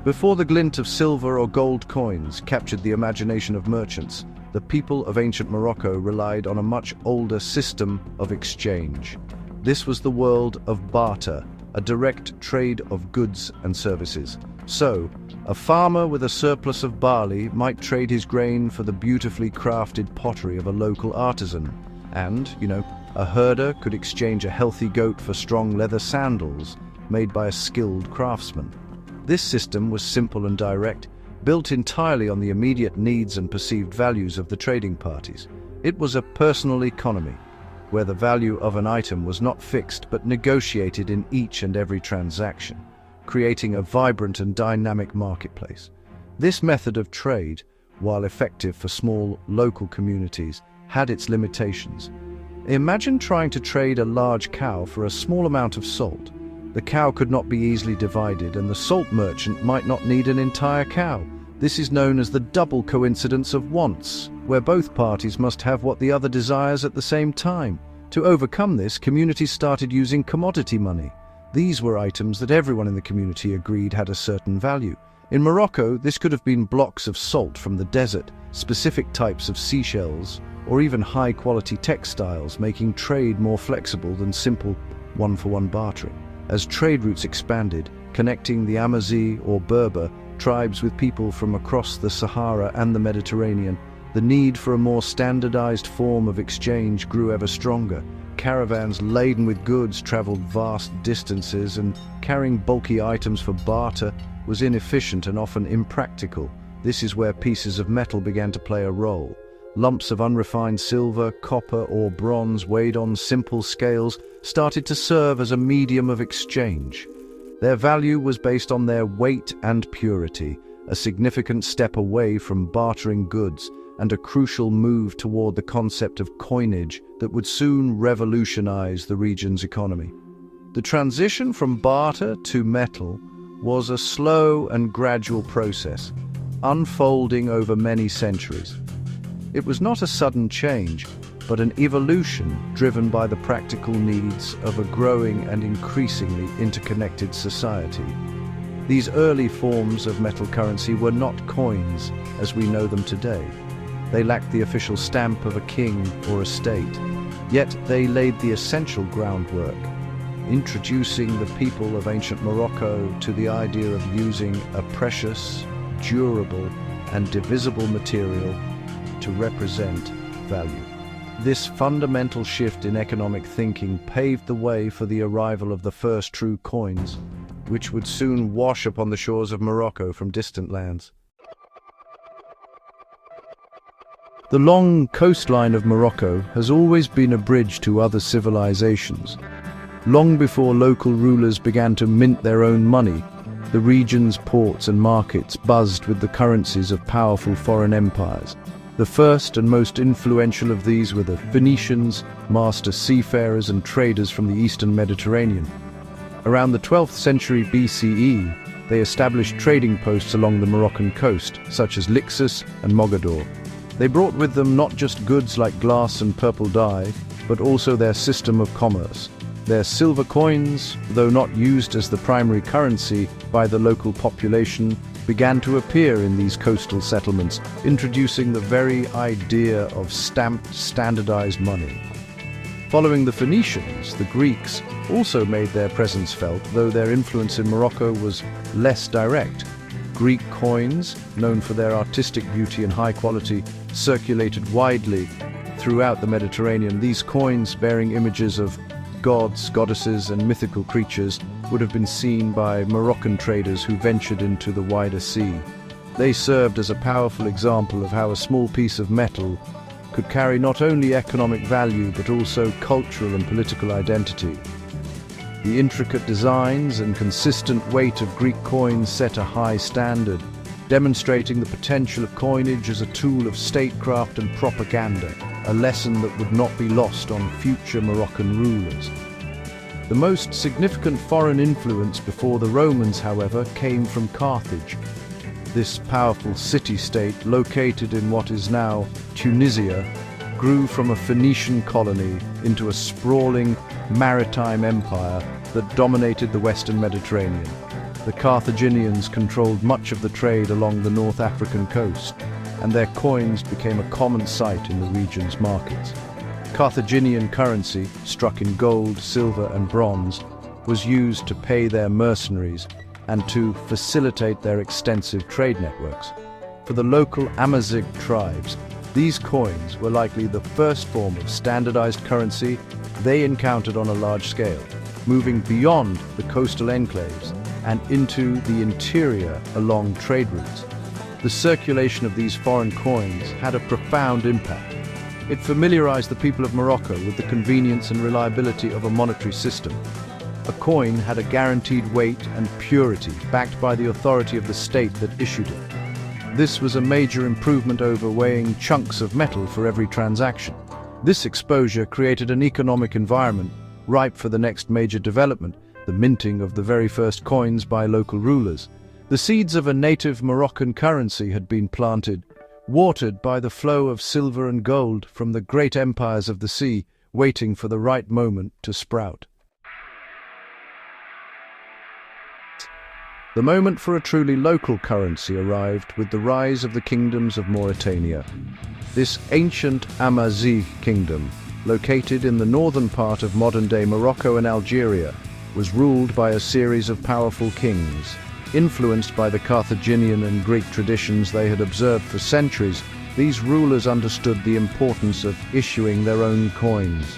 Before the glint of silver or gold coins captured the imagination of merchants, the people of ancient Morocco relied on a much older system of exchange. This was the world of barter, a direct trade of goods and services. So, a farmer with a surplus of barley might trade his grain for the beautifully crafted pottery of a local artisan. And, a herder could exchange a healthy goat for strong leather sandals made by a skilled craftsman. This system was simple and direct, built entirely on the immediate needs and perceived values of the trading parties. It was a personal economy, where the value of an item was not fixed but negotiated in each and every transaction, creating a vibrant and dynamic marketplace. This method of trade, while effective for small, local communities, had its limitations. Imagine trying to trade a large cow for a small amount of salt. The cow could not be easily divided, and the salt merchant might not need an entire cow. This is known as the double coincidence of wants, where both parties must have what the other desires at the same time. To overcome this, communities started using commodity money. These were items that everyone in the community agreed had a certain value. In Morocco, this could have been blocks of salt from the desert, specific types of seashells, or even high-quality textiles, making trade more flexible than simple one-for-one bartering. As trade routes expanded, connecting the Amazigh or Berber tribes with people from across the Sahara and the Mediterranean, the need for a more standardized form of exchange grew ever stronger. Caravans laden with goods traveled vast distances, and carrying bulky items for barter was inefficient and often impractical. This is where pieces of metal began to play a role. Lumps of unrefined silver, copper, or bronze weighed on simple scales started to serve as a medium of exchange. Their value was based on their weight and purity, a significant step away from bartering goods and a crucial move toward the concept of coinage that would soon revolutionize the region's economy. The transition from barter to metal was a slow and gradual process, unfolding over many centuries. It was not a sudden change, but an evolution driven by the practical needs of a growing and increasingly interconnected society. These early forms of metal currency were not coins as we know them today. They lacked the official stamp of a king or a state, yet they laid the essential groundwork, introducing the people of ancient Morocco to the idea of using a precious, durable, and divisible material to represent value. This fundamental shift in economic thinking paved the way for the arrival of the first true coins, which would soon wash upon the shores of Morocco from distant lands. The long coastline of Morocco has always been a bridge to other civilizations. Long before local rulers began to mint their own money, the region's ports and markets buzzed with the currencies of powerful foreign empires. The first and most influential of these were the Phoenicians, master seafarers and traders from the eastern Mediterranean. Around the 12th century BCE, they established trading posts along the Moroccan coast, such as Lixus and Mogador. They brought with them not just goods like glass and purple dye, but also their system of commerce. Their silver coins, though not used as the primary currency by the local population, began to appear in these coastal settlements, introducing the very idea of stamped, standardized money. Following the Phoenicians, the Greeks also made their presence felt, though their influence in Morocco was less direct. Greek coins, known for their artistic beauty and high quality, circulated widely throughout the Mediterranean. These coins, bearing images of gods, goddesses, and mythical creatures, would have been seen by Moroccan traders who ventured into the wider sea. They served as a powerful example of how a small piece of metal could carry not only economic value but also cultural and political identity. The intricate designs and consistent weight of Greek coins set a high standard, demonstrating the potential of coinage as a tool of statecraft and propaganda, a lesson that would not be lost on future Moroccan rulers. The most significant foreign influence before the Romans, however, came from Carthage. This powerful city-state, located in what is now Tunisia, grew from a Phoenician colony into a sprawling maritime empire that dominated the Western Mediterranean. the Carthaginians controlled much of the trade along the North African coast, and their coins became a common sight in the region's markets. Carthaginian currency, struck in gold, silver, and bronze, was used to pay their mercenaries and to facilitate their extensive trade networks. For the local Amazigh tribes, these coins were likely the first form of standardized currency they encountered on a large scale, moving beyond the coastal enclaves and into the interior along trade routes. The circulation of these foreign coins had a profound impact. It familiarized the people of Morocco with the convenience and reliability of a monetary system. A coin had a guaranteed weight and purity, backed by the authority of the state that issued it. This was a major improvement over weighing chunks of metal for every transaction. This exposure created an economic environment ripe for the next major development, the minting of the very first coins by local rulers. The seeds of a native Moroccan currency had been planted, watered by the flow of silver and gold from the great empires of the sea, waiting for the right moment to sprout. The moment for a truly local currency arrived with the rise of the kingdoms of Mauritania. This ancient Amazigh kingdom, located in the northern part of modern-day Morocco and Algeria, was ruled by a series of powerful kings. Influenced by the Carthaginian and Greek traditions they had observed for centuries, these rulers understood the importance of issuing their own coins.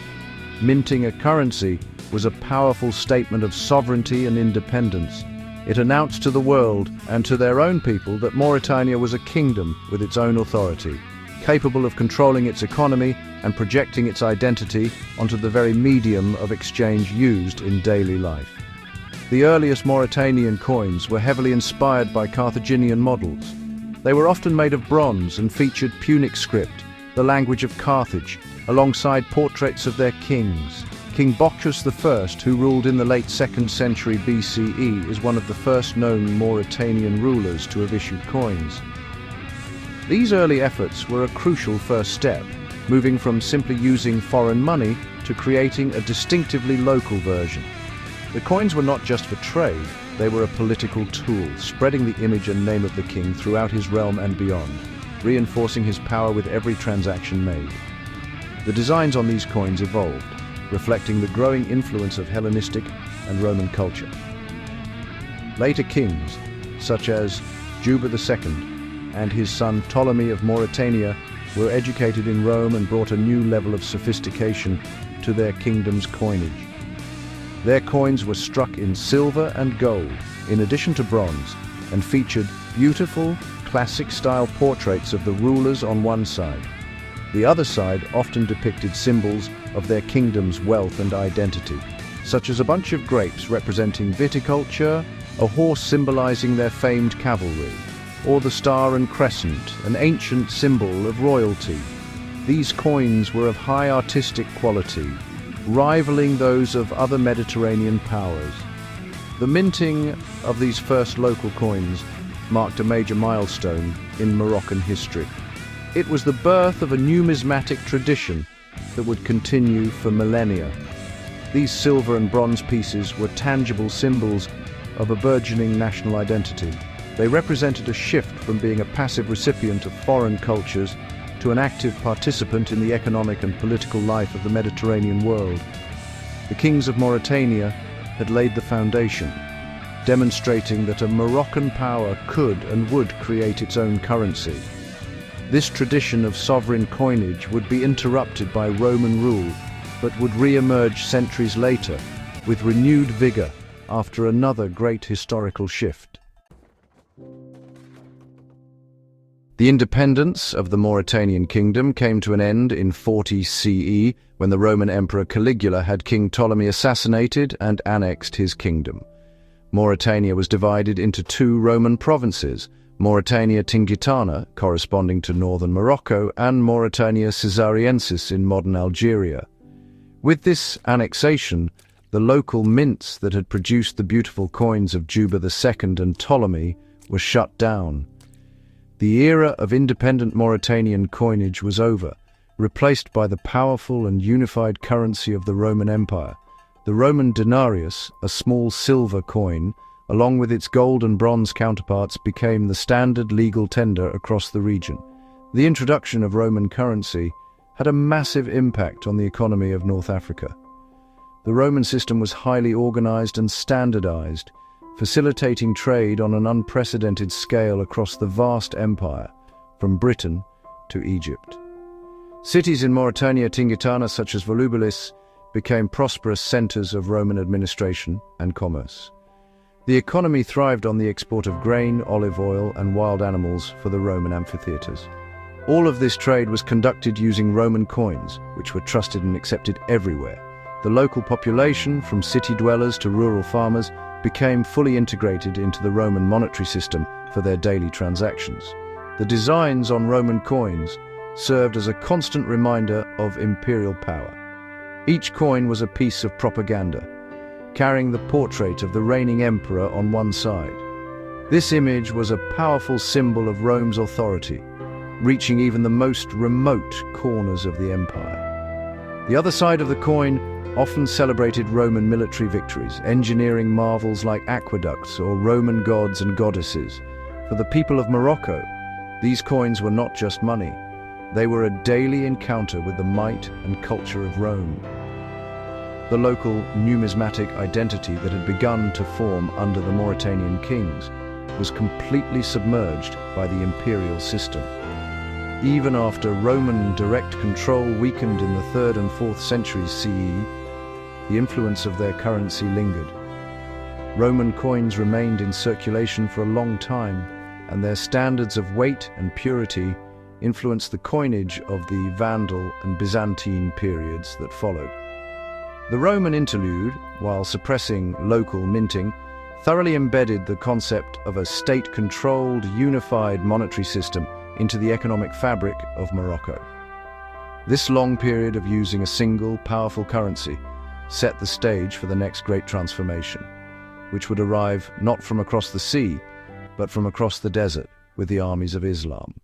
Minting a currency was a powerful statement of sovereignty and independence. It announced to the world and to their own people that Mauritania was a kingdom with its own authority, capable of controlling its economy and projecting its identity onto the very medium of exchange used in daily life. The earliest Mauritanian coins were heavily inspired by Carthaginian models. They were often made of bronze and featured Punic script, the language of Carthage, alongside portraits of their kings. King Bocchus I, who ruled in the late 2nd century BCE, is one of the first known Mauritanian rulers to have issued coins. These early efforts were a crucial first step, moving from simply using foreign money to creating a distinctively local version. The coins were not just for trade, they were a political tool, spreading the image and name of the king throughout his realm and beyond, reinforcing his power with every transaction made. The designs on these coins evolved, reflecting the growing influence of Hellenistic and Roman culture. Later kings, such as Juba II and his son Ptolemy of Mauritania, were educated in Rome and brought a new level of sophistication to their kingdom's coinage. Their coins were struck in silver and gold, in addition to bronze, and featured beautiful, classic-style portraits of the rulers on one side. The other side often depicted symbols of their kingdom's wealth and identity, such as a bunch of grapes representing viticulture, a horse symbolizing their famed cavalry, or the star and crescent, an ancient symbol of royalty. These coins were of high artistic quality, rivaling those of other Mediterranean powers. The minting of these first local coins marked a major milestone in Moroccan history. It was the birth of a numismatic tradition that would continue for millennia. These silver and bronze pieces were tangible symbols of a burgeoning national identity. They represented a shift from being a passive recipient of foreign cultures to an active participant in the economic and political life of the Mediterranean world. The kings of Mauritania had laid the foundation, demonstrating that a Moroccan power could and would create its own currency. This tradition of sovereign coinage would be interrupted by Roman rule, but would re-emerge centuries later with renewed vigor after another great historical shift. The independence of the Mauritanian kingdom came to an end in 40 CE when the Roman Emperor Caligula had King Ptolemy assassinated and annexed his kingdom. Mauritania was divided into two Roman provinces, Mauritania Tingitana, corresponding to northern Morocco, and Mauritania Caesariensis in modern Algeria. With this annexation, the local mints that had produced the beautiful coins of Juba II and Ptolemy were shut down. The era of independent Mauritanian coinage was over, replaced by the powerful and unified currency of the Roman Empire. The Roman denarius, a small silver coin, along with its gold and bronze counterparts, became the standard legal tender across the region. The introduction of Roman currency had a massive impact on the economy of North Africa. The Roman system was highly organized and standardized, facilitating trade on an unprecedented scale across the vast empire, from Britain to Egypt. Cities in Mauritania, Tingitana, such as Volubilis, became prosperous centers of Roman administration and commerce. The economy thrived on the export of grain, olive oil, and wild animals for the Roman amphitheaters. All of this trade was conducted using Roman coins, which were trusted and accepted everywhere. The local population, from city dwellers to rural farmers, became fully integrated into the Roman monetary system for their daily transactions. The designs on Roman coins served as a constant reminder of imperial power. Each coin was a piece of propaganda, carrying the portrait of the reigning emperor on one side. This image was a powerful symbol of Rome's authority, reaching even the most remote corners of the empire. The other side of the coin often celebrated Roman military victories, engineering marvels like aqueducts or Roman gods and goddesses. For the people of Morocco, these coins were not just money. They were a daily encounter with the might and culture of Rome. The local numismatic identity that had begun to form under the Mauritanian kings was completely submerged by the imperial system. Even after Roman direct control weakened in the 3rd and 4th centuries CE, the influence of their currency lingered. Roman coins remained in circulation for a long time, and their standards of weight and purity influenced the coinage of the Vandal and Byzantine periods that followed. The Roman interlude, while suppressing local minting, thoroughly embedded the concept of a state-controlled, unified monetary system into the economic fabric of Morocco. This long period of using a single, powerful currency set the stage for the next great transformation, which would arrive not from across the sea, but from across the desert with the armies of Islam.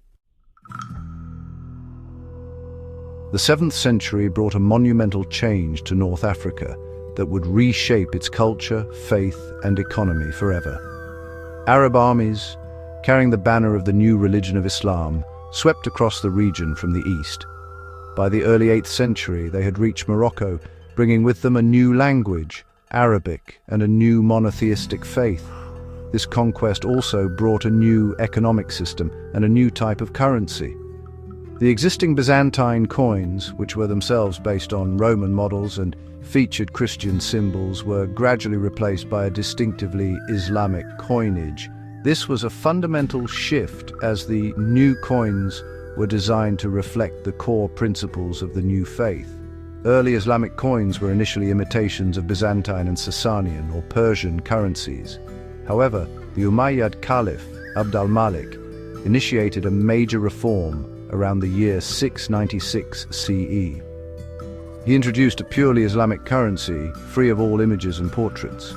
The 7th century brought a monumental change to North Africa that would reshape its culture, faith, and economy forever. Arab armies, carrying the banner of the new religion of Islam, swept across the region from the east. By the early 8th century, they had reached Morocco, bringing with them a new language, Arabic, and a new monotheistic faith. This conquest also brought a new economic system and a new type of currency. The existing Byzantine coins, which were themselves based on Roman models and featured Christian symbols, were gradually replaced by a distinctively Islamic coinage. This was a fundamental shift, as the new coins were designed to reflect the core principles of the new faith. Early Islamic coins were initially imitations of Byzantine and Sasanian or Persian currencies. However, the Umayyad Caliph, Abd al-Malik, initiated a major reform around the year 696 CE. He introduced a purely Islamic currency, free of all images and portraits.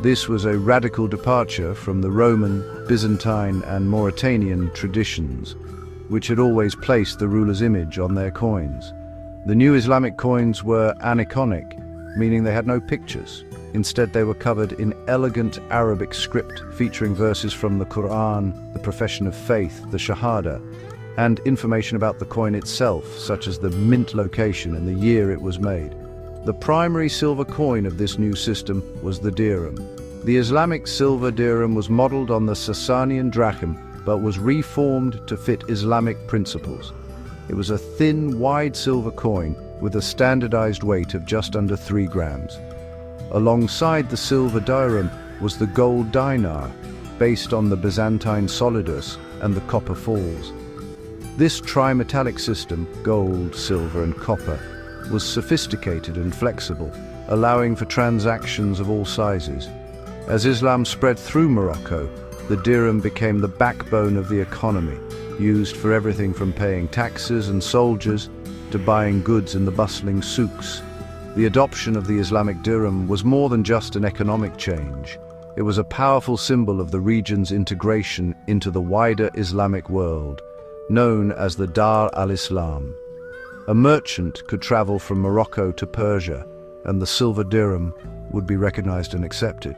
This was a radical departure from the Roman, Byzantine, and Mauritanian traditions, which had always placed the ruler's image on their coins. The new Islamic coins were aniconic, meaning they had no pictures. Instead, they were covered in elegant Arabic script, featuring verses from the Quran, the profession of faith, the Shahada, and information about the coin itself, such as the mint location and the year it was made. The primary silver coin of this new system was the dirham. The Islamic silver dirham was modeled on the Sasanian drachm, but was reformed to fit Islamic principles. It was a thin, wide silver coin with a standardized weight of just under 3 grams. Alongside the silver dirham was the gold dinar, based on the Byzantine solidus and the copper falls. This trimetallic system, gold, silver, and copper, was sophisticated and flexible, allowing for transactions of all sizes. As Islam spread through Morocco, the dirham became the backbone of the economy, used for everything from paying taxes and soldiers to buying goods in the bustling souks. The adoption of the Islamic dirham was more than just an economic change. It was a powerful symbol of the region's integration into the wider Islamic world, known as the Dar al-Islam. A merchant could travel from Morocco to Persia, and the silver dirham would be recognized and accepted.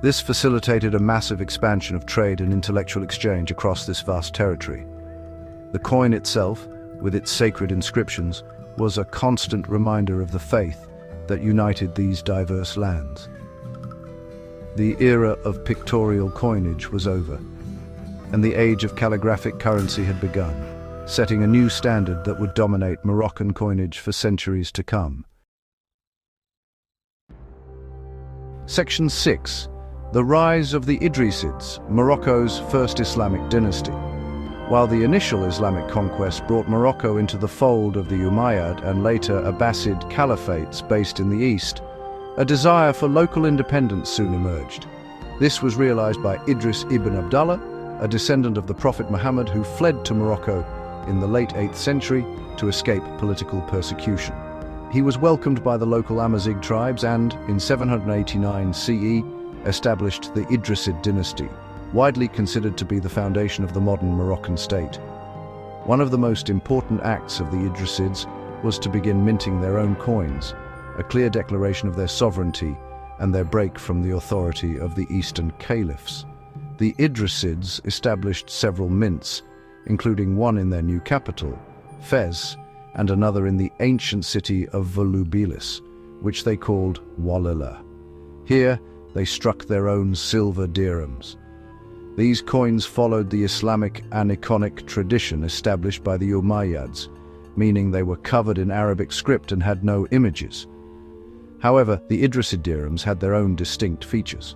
This facilitated a massive expansion of trade and intellectual exchange across this vast territory. The coin itself, with its sacred inscriptions, was a constant reminder of the faith that united these diverse lands. The era of pictorial coinage was over, and the age of calligraphic currency had begun, setting a new standard that would dominate Moroccan coinage for centuries to come. Section 6. The rise of the Idrisids, Morocco's first Islamic dynasty. While the initial Islamic conquest brought Morocco into the fold of the Umayyad and later Abbasid caliphates based in the east, a desire for local independence soon emerged. This was realized by Idris ibn Abdullah, a descendant of the Prophet Muhammad who fled to Morocco in the late 8th century to escape political persecution. He was welcomed by the local Amazigh tribes and, in 789 CE, established the Idrisid dynasty, widely considered to be the foundation of the modern Moroccan state. One of the most important acts of the Idrisids was to begin minting their own coins, a clear declaration of their sovereignty and their break from the authority of the Eastern caliphs. The Idrisids established several mints, including one in their new capital, Fez, and another in the ancient city of Volubilis, which they called Walala. Here, they struck their own silver dirhams. These coins followed the Islamic aniconic tradition established by the Umayyads, meaning they were covered in Arabic script and had no images. However, the Idrisid dirhams had their own distinct features.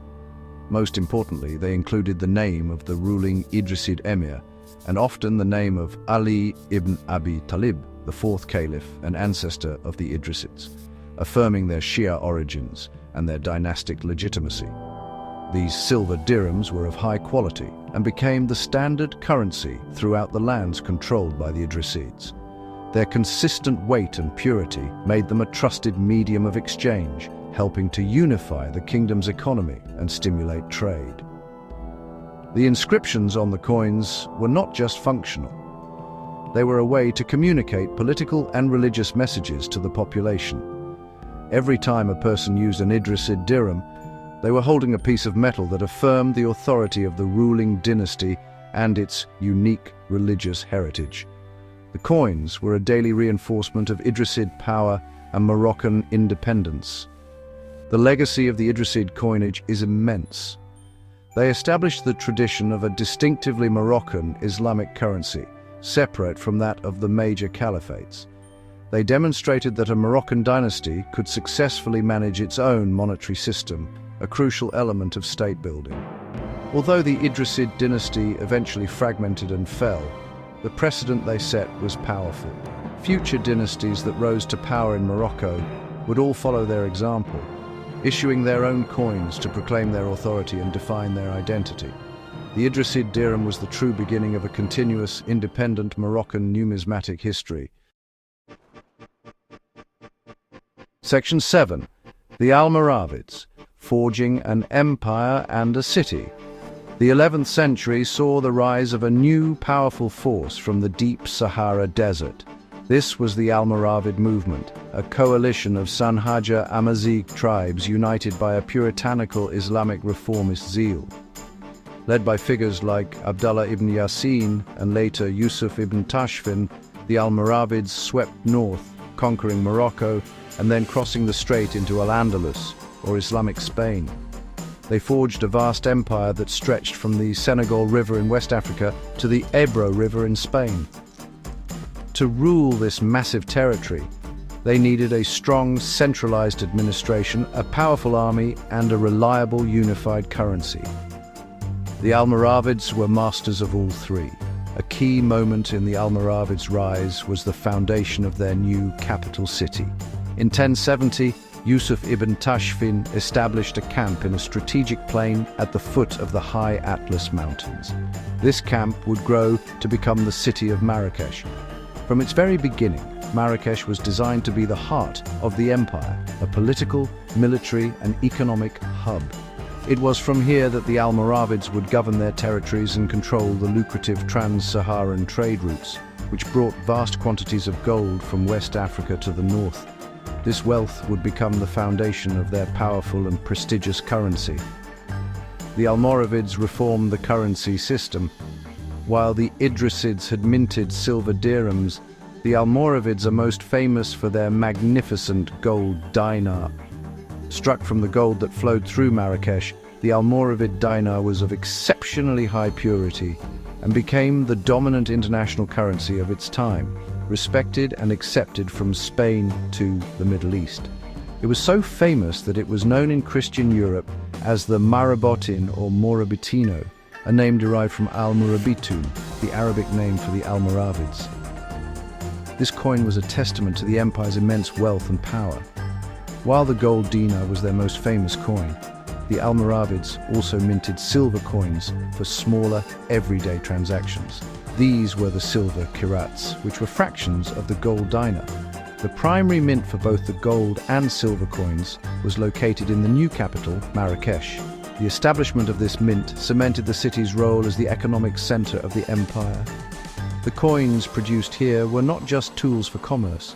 Most importantly, they included the name of the ruling Idrisid emir, and often the name of Ali ibn Abi Talib, the fourth caliph and ancestor of the Idrisids, affirming their Shia origins and their dynastic legitimacy. These silver dirhams were of high quality and became the standard currency throughout the lands controlled by the Idrisids. Their consistent weight and purity made them a trusted medium of exchange, helping to unify the kingdom's economy and stimulate trade. The inscriptions on the coins were not just functional. They were a way to communicate political and religious messages to the population. Every time a person used an Idrisid dirham, they were holding a piece of metal that affirmed the authority of the ruling dynasty and its unique religious heritage. The coins were a daily reinforcement of Idrisid power and Moroccan independence. The legacy of the Idrisid coinage is immense. They established the tradition of a distinctively Moroccan Islamic currency, separate from that of the major caliphates. They demonstrated that a Moroccan dynasty could successfully manage its own monetary system, a crucial element of state building. Although the Idrisid dynasty eventually fragmented and fell, the precedent they set was powerful. Future dynasties that rose to power in Morocco would all follow their example, issuing their own coins to proclaim their authority and define their identity. The Idrisid dirham was the true beginning of a continuous, independent Moroccan numismatic history. Section 7. The Almoravids, forging an empire and a city. The 11th century saw the rise of a new powerful force from the deep Sahara Desert. This was the Almoravid movement, a coalition of Sanhaja Amazigh tribes united by a puritanical Islamic reformist zeal. Led by figures like Abdullah ibn Yassin and later Yusuf ibn Tashfin, the Almoravids swept north, conquering Morocco and then crossing the strait into Al-Andalus, or Islamic Spain. They forged a vast empire that stretched from the Senegal River in West Africa to the Ebro River in Spain. To rule this massive territory, they needed a strong, centralized administration, a powerful army, and a reliable, unified currency. The Almoravids were masters of all three. A key moment in the Almoravids' rise was the foundation of their new capital city. In 1070, Yusuf ibn Tashfin established a camp in a strategic plain at the foot of the high Atlas Mountains. This camp would grow to become the city of Marrakesh. From its very beginning, Marrakesh was designed to be the heart of the empire, a political, military, and economic hub. It was from here that the Almoravids would govern their territories and control the lucrative trans-Saharan trade routes, which brought vast quantities of gold from West Africa to the north. This wealth would become the foundation of their powerful and prestigious currency. the Almoravids reformed the currency system. While the Idrisids had minted silver dirhams, the Almoravids are most famous for their magnificent gold dinar. Struck from the gold that flowed through Marrakesh, the Almoravid dinar was of exceptionally high purity and became the dominant international currency of its time, respected and accepted from Spain to the Middle East. It was so famous that it was known in Christian Europe as the Marabotin or Morabitino, a name derived from Al-Murabitun, the Arabic name for the Almoravids. This coin was a testament to the empire's immense wealth and power. While the gold dinar was their most famous coin, the Almoravids also minted silver coins for smaller, everyday transactions. These were the silver kirats, which were fractions of the gold dinar. The primary mint for both the gold and silver coins was located in the new capital, Marrakesh. The establishment of this mint cemented the city's role as the economic center of the empire. The coins produced here were not just tools for commerce.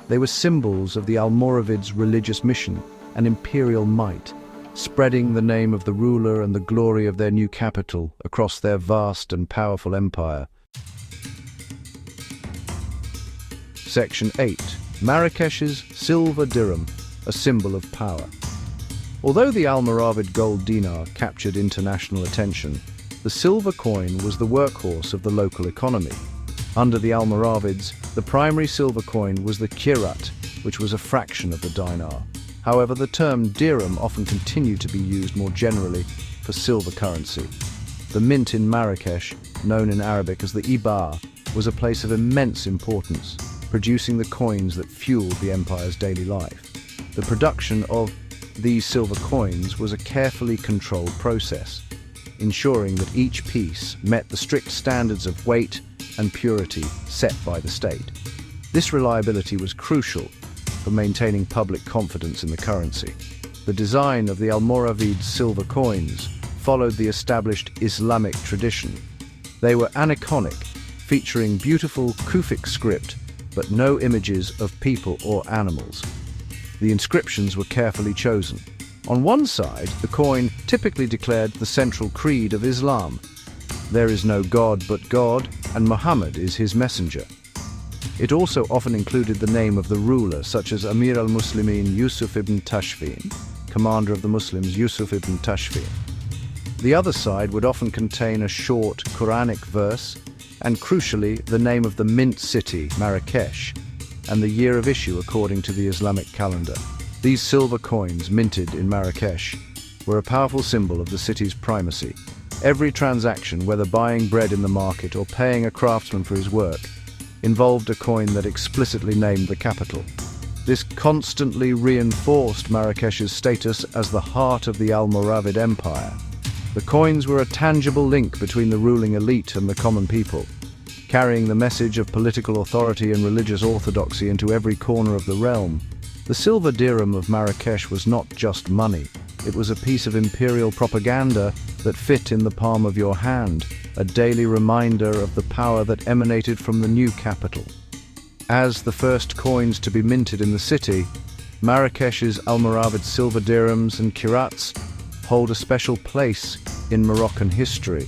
They were symbols of the Almoravids' religious mission and imperial might, spreading the name of the ruler and the glory of their new capital across their vast and powerful empire. Section 8. Marrakesh's silver dirham, a symbol of power. Although the Almoravid gold dinar captured international attention, the silver coin was the workhorse of the local economy. Under the Almoravids, the primary silver coin was the kirat, which was a fraction of the dinar. However, the term dirham often continued to be used more generally for silver currency. The mint in Marrakesh, known in Arabic as the Ibar, was a place of immense importance, producing the coins that fueled the empire's daily life. The production of these silver coins was a carefully controlled process, ensuring that each piece met the strict standards of weight and purity set by the state. This reliability was crucial for maintaining public confidence in the currency. The design of the Almoravid silver coins followed the established Islamic tradition. They were aniconic, featuring beautiful Kufic script, but no images of people or animals. The inscriptions were carefully chosen. On one side, the coin typically declared the central creed of Islam. There is no God but God, and Muhammad is his messenger. It also often included the name of the ruler, such as Amir al-Muslimin Yusuf ibn Tashfin, commander of the Muslims Yusuf ibn Tashfin. The other side would often contain a short Quranic verse, and crucially, the name of the mint city, Marrakesh, and the year of issue according to the Islamic calendar. These silver coins, minted in Marrakesh, were a powerful symbol of the city's primacy. Every transaction, whether buying bread in the market or paying a craftsman for his work, involved a coin that explicitly named the capital. This constantly reinforced Marrakesh's status as the heart of the Almoravid Empire. The coins were a tangible link between the ruling elite and the common people, carrying the message of political authority and religious orthodoxy into every corner of the realm. The silver dirham of Marrakesh was not just money. It was a piece of imperial propaganda that fit in the palm of your hand, a daily reminder of the power that emanated from the new capital. As the first coins to be minted in the city, Marrakesh's Almoravid silver dirhams and kirats hold a special place in Moroccan history.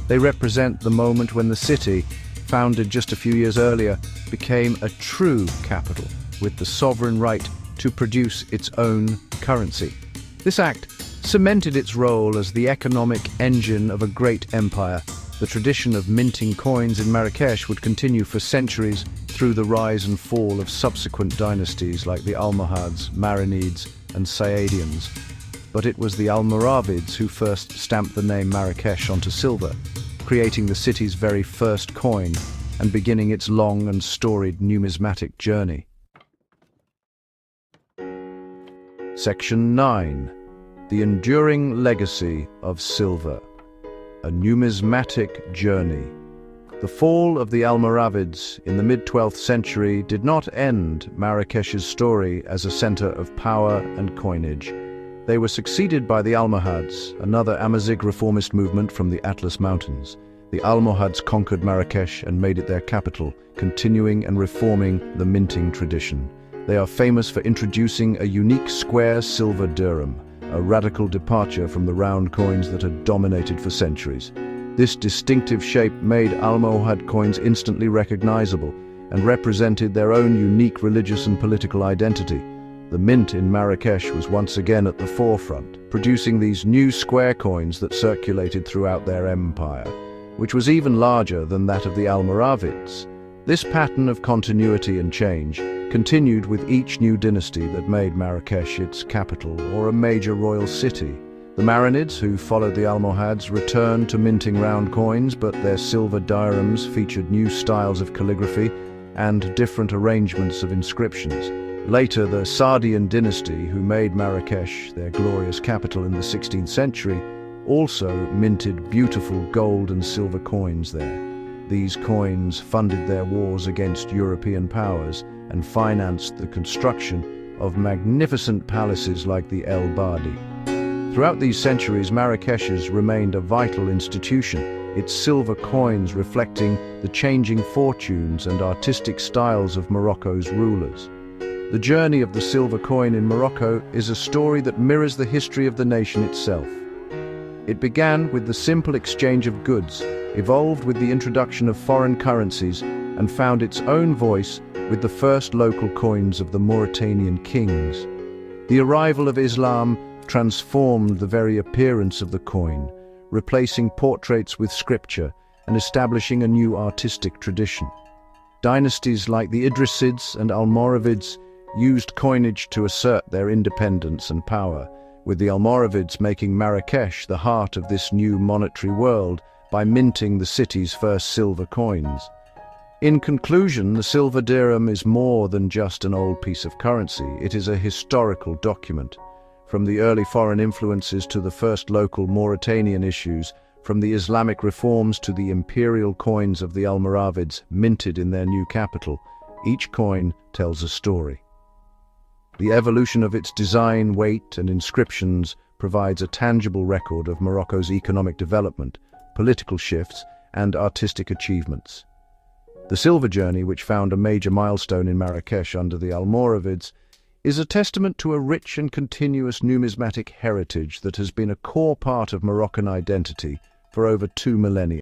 They represent the moment when the city, founded just a few years earlier, became a true capital, with the sovereign right to produce its own currency. This act cemented its role as the economic engine of a great empire. The tradition of minting coins in Marrakesh would continue for centuries through the rise and fall of subsequent dynasties like the Almohads, Marinids, and Saadians. But it was the Almoravids who first stamped the name Marrakesh onto silver, creating the city's very first coin and beginning its long and storied numismatic journey. Section 9. The Enduring Legacy of Silver. A Numismatic Journey. The fall of the Almoravids in the mid-12th century did not end Marrakesh's story as a center of power and coinage. They were succeeded by the Almohads, another Amazigh reformist movement from the Atlas Mountains. The Almohads conquered Marrakesh and made it their capital, continuing and reforming the minting tradition. They are famous for introducing a unique square silver dirham, a radical departure from the round coins that had dominated for centuries. This distinctive shape made Almohad coins instantly recognizable and represented their own unique religious and political identity. The mint in Marrakesh was once again at the forefront, producing these new square coins that circulated throughout their empire, which was even larger than that of the Almoravids. This pattern of continuity and change continued with each new dynasty that made Marrakesh its capital or a major royal city. The Marinids, who followed the Almohads, returned to minting round coins, but their silver diadems featured new styles of calligraphy and different arrangements of inscriptions. Later, the Saadian dynasty, who made Marrakesh their glorious capital in the 16th century, also minted beautiful gold and silver coins there. These coins funded their wars against European powers and financed the construction of magnificent palaces like the El Badi. Throughout these centuries, Marrakesh has remained a vital institution, its silver coins reflecting the changing fortunes and artistic styles of Morocco's rulers. The journey of the silver coin in Morocco is a story that mirrors the history of the nation itself. It began with the simple exchange of goods, evolved with the introduction of foreign currencies, and found its own voice with the first local coins of the Mauritanian kings. The arrival of Islam transformed the very appearance of the coin, replacing portraits with scripture and establishing a new artistic tradition. Dynasties like the Idrisids and Almoravids used coinage to assert their independence and power, with the Almoravids making Marrakesh the heart of this new monetary world by minting the city's first silver coins. In conclusion, the silver dirham is more than just an old piece of currency. It is a historical document. From the early foreign influences to the first local Mauritanian issues, from the Islamic reforms to the imperial coins of the Almoravids minted in their new capital, each coin tells a story. The evolution of its design, weight, and inscriptions provides a tangible record of Morocco's economic development, political shifts, and artistic achievements. The silver journey, which found a major milestone in Marrakesh under the Almoravids, is a testament to a rich and continuous numismatic heritage that has been a core part of Moroccan identity for over 2 millennia.